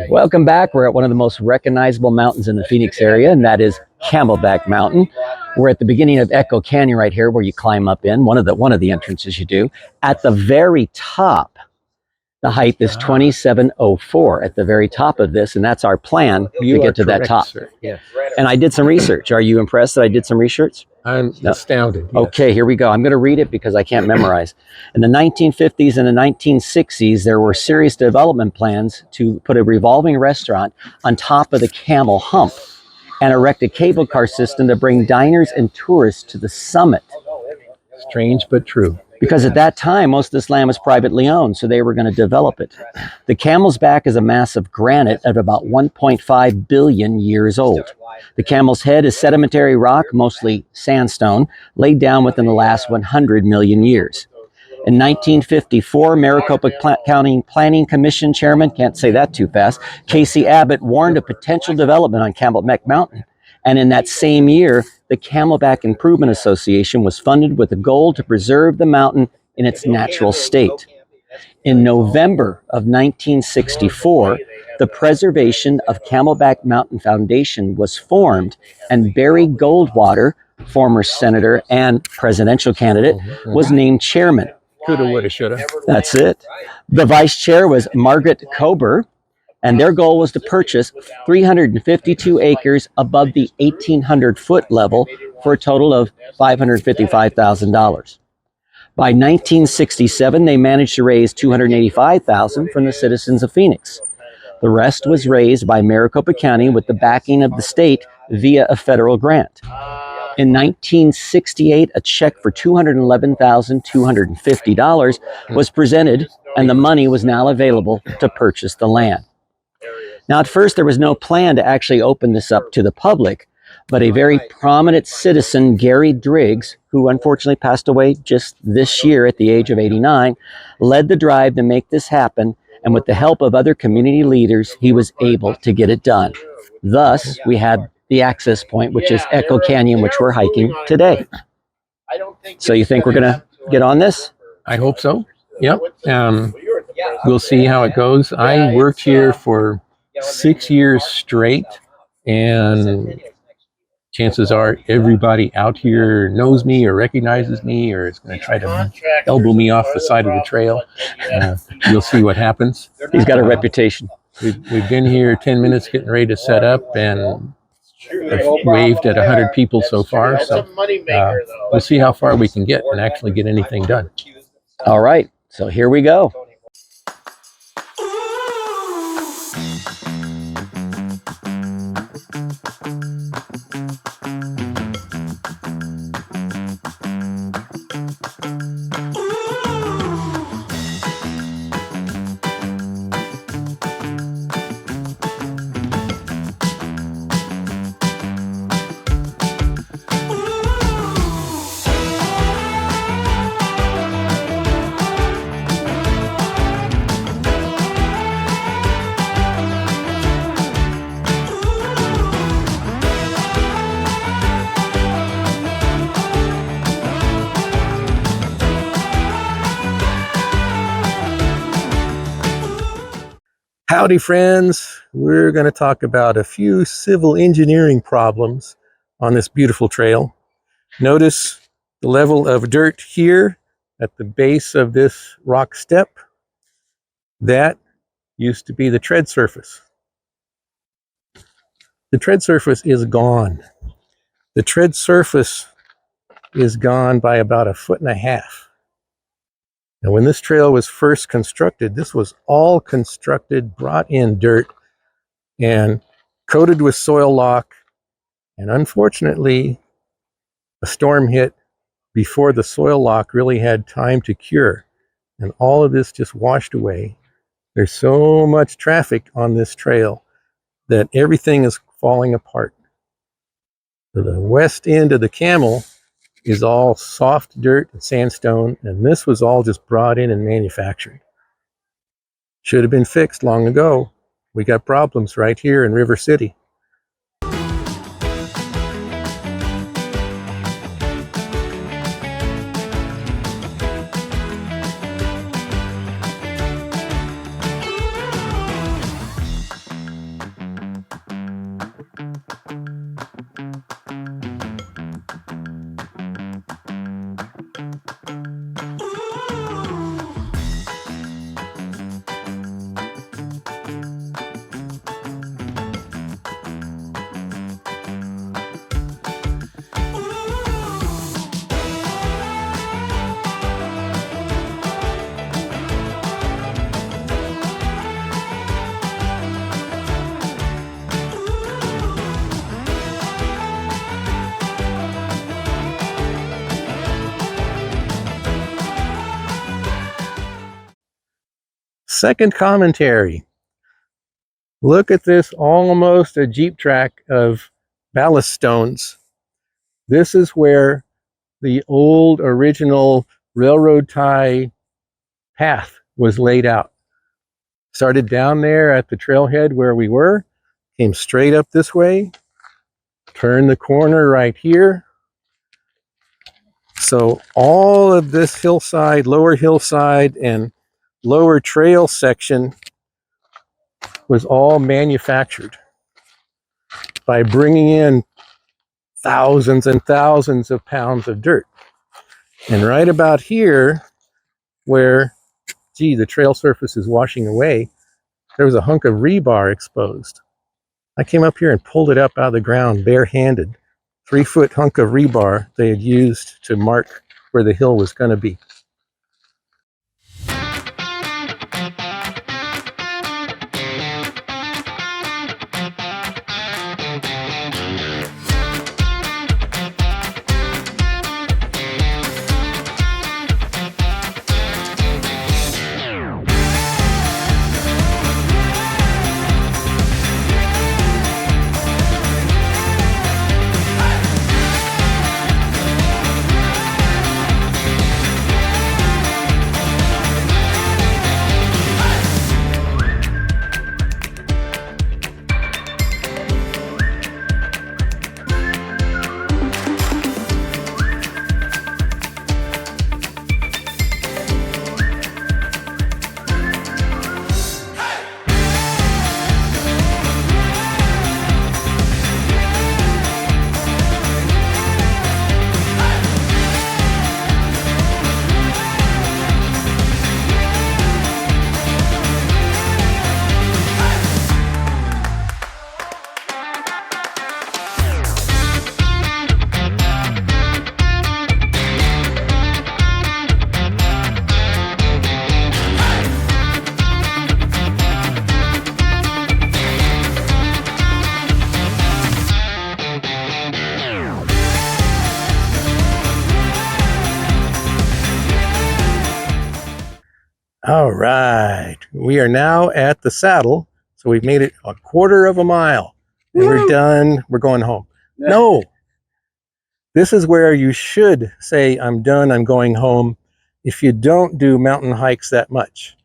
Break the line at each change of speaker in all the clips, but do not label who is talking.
Welcome back. We're at one of the most recognizable mountains in the Phoenix area, and that is Camelback Mountain. We're at the beginning of Echo Canyon right here, where you climb up in one of the entrances you do. At the very top, the height is 2704 at the very top of this, and that's our plan to get to that top.
Sir. Yes.
And I did some research. Are you impressed that I did some research?
I'm astounded. Yes.
Okay, here we go. I'm going to read it because I can't memorize. In the 1950s and the 1960s, there were serious development plans to put a revolving restaurant on top of the Camel Hump and erect a cable car system to bring diners and tourists to the summit.
Strange but true.
Because at that time, most of this land was privately owned, so they were going to develop it. The Camel's Back is a mass of granite of about 1.5 billion years old. The Camel's Head is sedimentary rock, mostly sandstone, laid down within the last 100 million years. In 1954, Maricopa County Planning Commission Chairman, can't say that too fast, Casey Abbott warned of potential development on Camelback Mountain. And in that same year, the Camelback Improvement Association was funded with a goal to preserve the mountain in its natural state. In November of 1964, the Preservation of Camelback Mountain Foundation was formed, and Barry Goldwater, former senator and presidential candidate, was named chairman.
Coulda, woulda, shoulda.
That's it. The vice chair was Margaret Kober, and their goal was to purchase 352 acres above the 1,800-foot level for a total of $555,000. By 1967, they managed to raise $285,000 from the citizens of Phoenix. The rest was raised by Maricopa County with the backing of the state via a federal grant. In 1968, a check for $211,250 was presented, and the money was now available to purchase the land. Now, at first, there was no plan to actually open this up to the public, but a very prominent citizen, Gary Driggs, who unfortunately passed away just this year at the age of 89, led the drive to make this happen, and with the help of other community leaders, he was able to get it done. Thus, we had the access point, which is Echo Canyon, which we're hiking today. So you think we're going to get on this?
I hope so. Yep. We'll see how it goes. I worked here for 6 years straight, and chances are everybody out here knows me or recognizes me or is going to try to elbow me off the side of the trail. You'll see what happens.
He's got a reputation.
We've been here 10 minutes getting ready to set up, and waved at 100 people so far. So we'll see how far we can get and actually get anything done.
All right, so here we go.
Howdy, friends. We're going to talk about a few civil engineering problems on this beautiful trail. Notice the level of dirt here at the base of this rock step. That used to be the tread surface. The tread surface is gone. The tread surface is gone by about 1.5 feet. Now, when this trail was first constructed, this was all constructed, brought in dirt, and coated with soil lock. And unfortunately, a storm hit before the soil lock really had time to cure. And all of this just washed away. There's so much traffic on this trail that everything is falling apart. So the west end of the Camel is all soft dirt and sandstone, and this was all just brought in and manufactured. Should have been fixed long ago. We got problems right here in River City. second commentary. Look at this, almost a Jeep track of ballast stones. This is where the old original railroad tie path was laid out. Started down there at the trailhead where we were, came straight up this way, turned the corner right here. So all of this hillside, lower hillside, and lower trail section was all manufactured by bringing in thousands and thousands of pounds of dirt. And right about here, where, gee, the trail surface is washing away, there was a hunk of rebar exposed. I came up here and pulled it up out of the ground barehanded. 3-foot hunk of rebar they had used to mark where the hill was going to be. All right, we are now at the saddle. So we've made it a quarter of a mile and we're done. We're going home. No, this is where you should say, I'm done, I'm going home. If you don't do mountain hikes that much,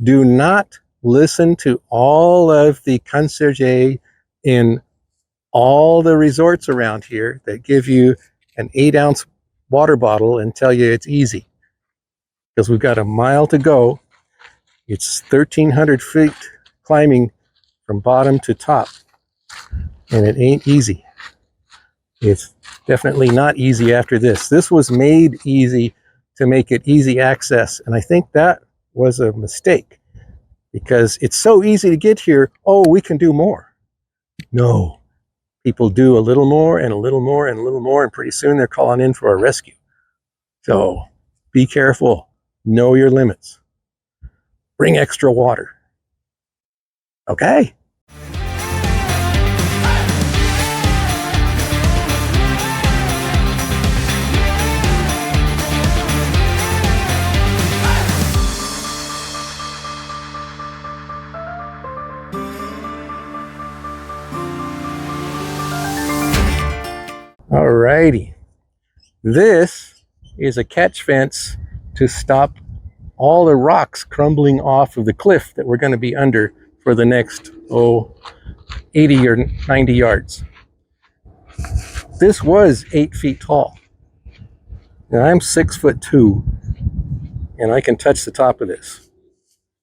do not listen to all of the concierge in all the resorts around here that give you an 8-ounce water bottle and tell you it's easy. Because we've got a mile to go. It's 1,300 feet climbing from bottom to top, and it ain't easy. It's definitely not easy after this. This was made easy to make it easy access, and I think that was a mistake because it's so easy to get here. Oh, we can do more. No, people do a little more and a little more and a little more, and pretty soon they're calling in for a rescue. So be careful. Know your limits. Bring extra water. Okay? Alrighty. This is a catch fence to stop all the rocks crumbling off of the cliff that we're going to be under for the next 80 or 90 yards. This was 8 feet tall. Now I'm 6'2", and I can touch the top of this.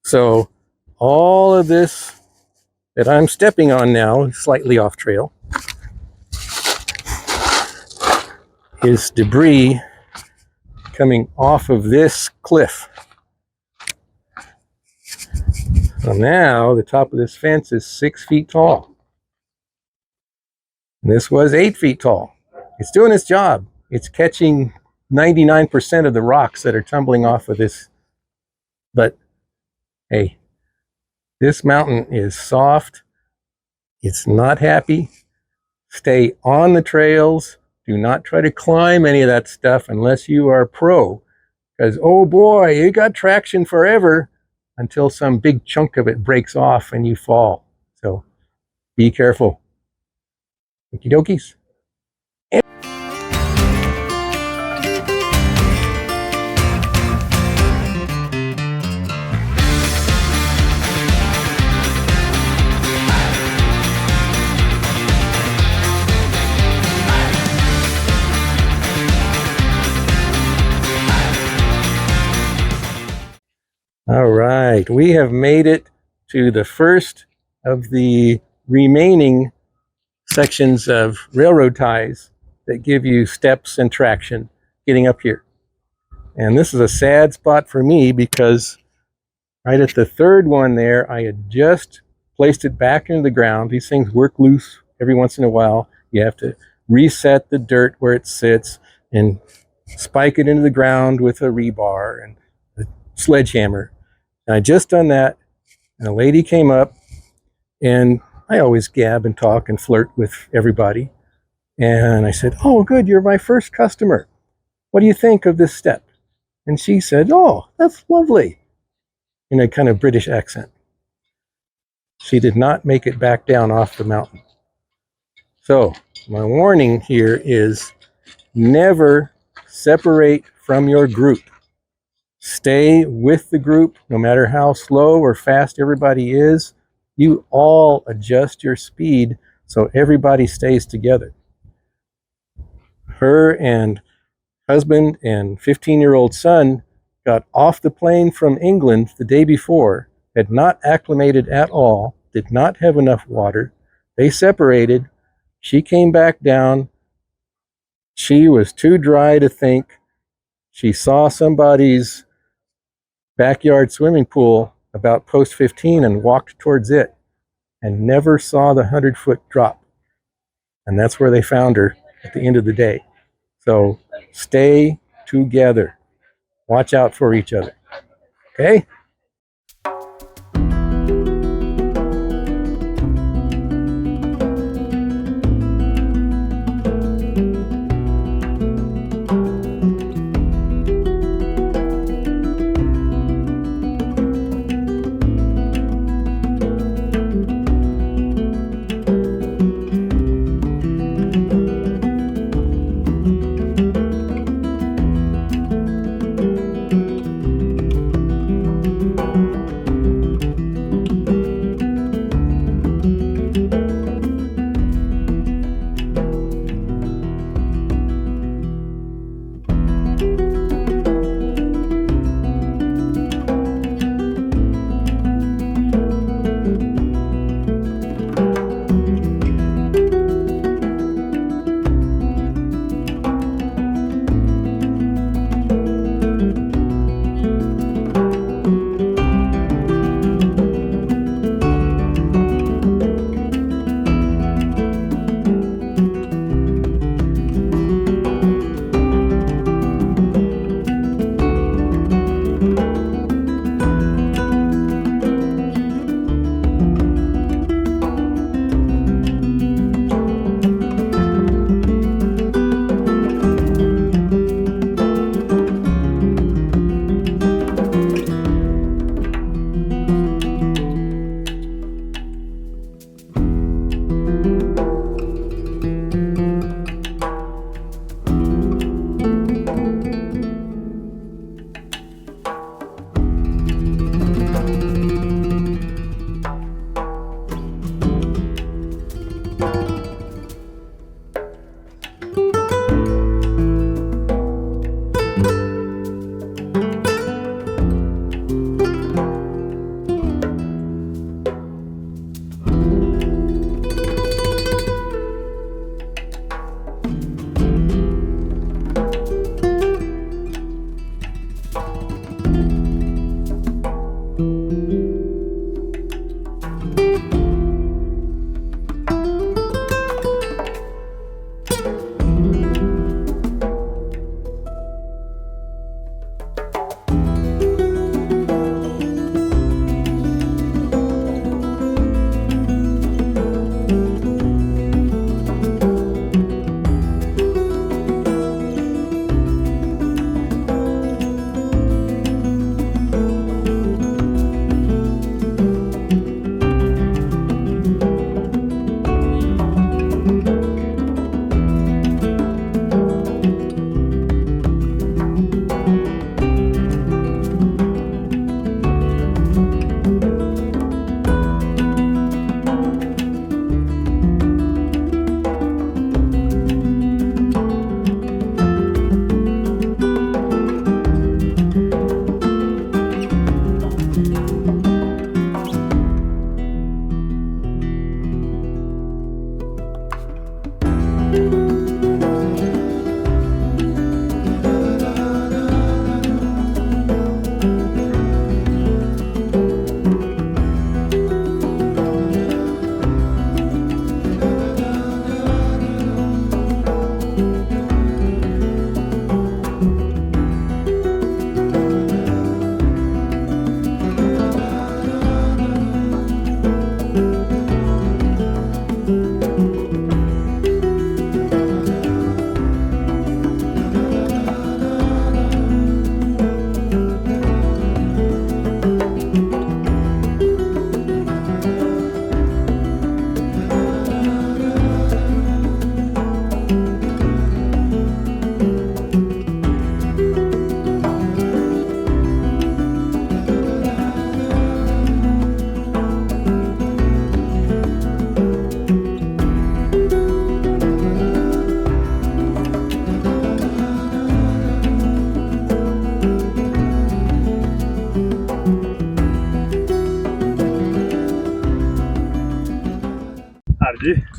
So all of this that I'm stepping on now, slightly off trail, is debris coming off of this cliff. So now the top of this fence is 6 feet tall. And this was 8 feet tall. It's doing its job. It's catching 99% of the rocks that are tumbling off of this. But hey, this mountain is soft. It's not happy. Stay on the trails. Do not try to climb any of that stuff unless you are a pro. Because, oh boy, you got traction forever. until some big chunk of it breaks off and you fall. So be careful. Okie dokies. All right, we have made it to the first of the remaining sections of railroad ties that give you steps and traction getting up here. And this is a sad spot for me because right at the third one there, I had just placed it back into the ground. These things work loose every once in a while. You have to reset the dirt where it sits and spike it into the ground with a rebar and a sledgehammer. And I just done that, and a lady came up, and I always gab and talk and flirt with everybody. And I said, "Oh, good, you're my first customer. What do you think of this step?" And she said, "Oh, that's lovely," in a kind of British accent. She did not make it back down off the mountain. So my warning here is never separate from your group. Stay with the group, no matter how slow or fast everybody is. You all adjust your speed so everybody stays together. Her and husband and 15-year-old son got off the plane from England the day before, had not acclimated at all, did not have enough water. They separated. She came back down. She was too dry to think. She saw somebody's backyard swimming pool about post 15 and walked towards it and never saw the 100-foot drop. And that's where they found her at the end of the day. So stay together. Watch out for each other. Okay?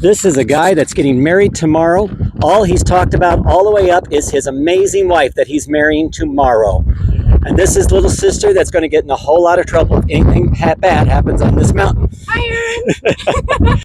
This is a guy that's getting married tomorrow. All he's talked about all the way up is his amazing wife that he's marrying tomorrow. And this is little sister that's going to get in a whole lot of trouble if anything bad happens on this mountain.
Iron!